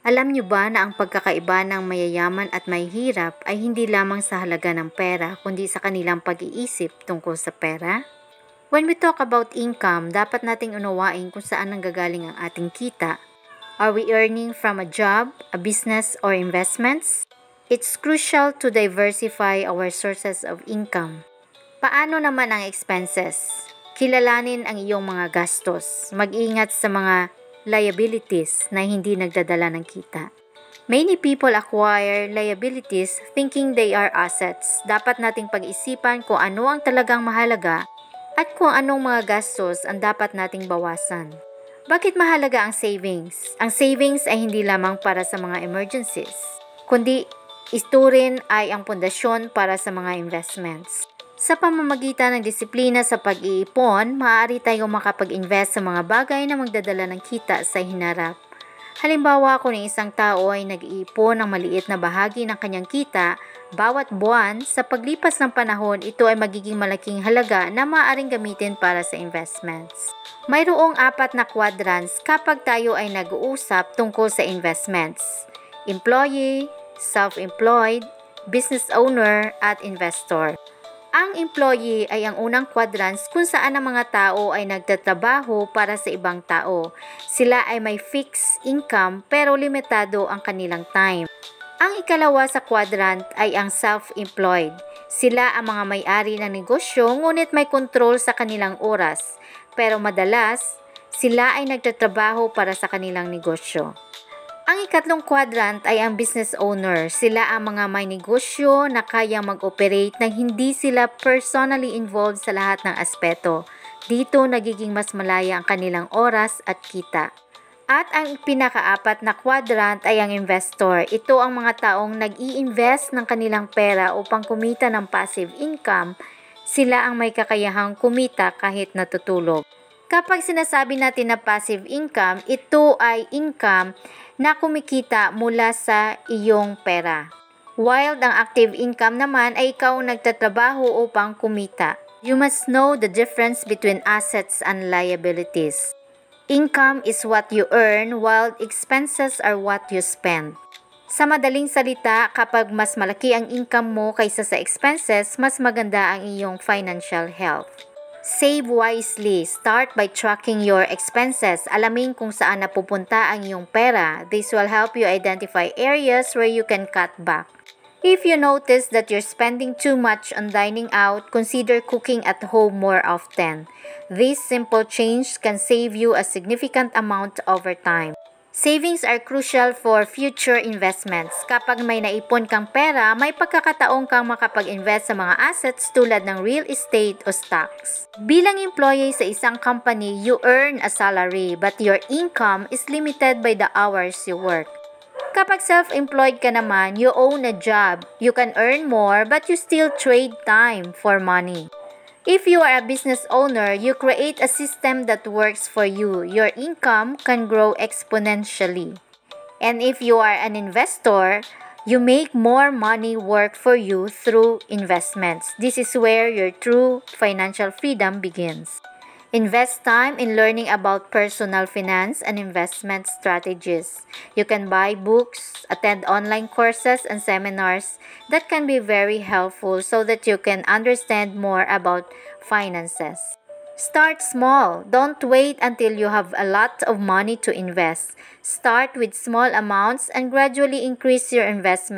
Alam niyo ba na ang pagkakaiba ng mayayaman at mahihirap ay hindi lamang sa halaga ng pera kundi sa kanilang pag-iisip tungkol sa pera? When we talk about income, dapat nating unawain kung saan nanggagaling ang ating kita. Are we earning from a job, a business, or investments? It's crucial to diversify our sources of income. Paano naman ang expenses? Kilalanin ang iyong mga gastos. Mag-ingat sa mga liabilities na hindi nagdadala ng kita. Many people acquire liabilities thinking they are assets. Dapat nating pag-isipan kung ano ang talagang mahalaga at kung anong mga gastos ang dapat nating bawasan. Bakit mahalaga ang savings? Ang savings ay hindi lamang para sa mga emergencies, kundi ito rin ay ang pundasyon para sa mga investments. Sa pamamagitan ng disiplina sa pag-iipon, maaari tayong makapag-invest sa mga bagay na magdadala ng kita sa hinarap. Halimbawa, kung isang tao ay nag-iipon ng maliit na bahagi ng kanyang kita bawat buwan, sa paglipas ng panahon, ito ay magiging malaking halaga na maaaring gamitin para sa investments. Mayroong 4 na quadrants kapag tayo ay nag-uusap tungkol sa investments: employee, self-employed, business owner, at investor. Ang employee ay ang unang quadrants kung saan ang mga tao ay nagtatrabaho para sa ibang tao. Sila ay may fixed income pero limitado ang kanilang time. Ang ikalawa sa quadrant ay ang self-employed. Sila ang mga may-ari ng negosyo ngunit may kontrol sa kanilang oras, pero madalas sila ay nagtatrabaho para sa kanilang negosyo. Ang ikatlong quadrant ay ang business owner. Sila ang mga may negosyo na kayang mag-operate nang hindi sila personally involved sa lahat ng aspeto. Dito nagiging mas malaya ang kanilang oras at kita. At ang pinaka-4 na quadrant ay ang investor. Ito ang mga taong nag-i-invest ng kanilang pera upang kumita ng passive income. Sila ang may kakayahang kumita kahit natutulog. Kapag sinasabi natin na passive income, ito ay income na kumikita mula sa iyong pera. While ang active income naman ay ikaw nagtatrabaho upang kumita. You must know the difference between assets and liabilities. Income is what you earn while expenses are what you spend. Sa madaling salita, kapag mas malaki ang income mo kaysa sa expenses, mas maganda ang iyong financial health. Save wisely. Start by tracking your expenses. Alamin kung saan napupunta ang iyong pera. This will help you identify areas where you can cut back. If you notice that you're spending too much on dining out, consider cooking at home more often. This simple change can save you a significant amount over time. Savings are crucial for future investments. Kapag may naipon kang pera, may pagkakataon kang makapag-invest sa mga assets tulad ng real estate o stocks. Bilang employee sa isang company, you earn a salary but your income is limited by the hours you work. Kapag self-employed ka naman, you own a job. You can earn more but you still trade time for money. If you are a business owner, you create a system that works for you. Your income can grow exponentially. And if you are an investor, you make more money work for you through investments. This is where your true financial freedom begins. Invest time in learning about personal finance and investment strategies. You can buy books, attend online courses and seminars that can be very helpful so that you can understand more about finances. Start small. Don't wait until you have a lot of money to invest. Start with small amounts and gradually increase your investment.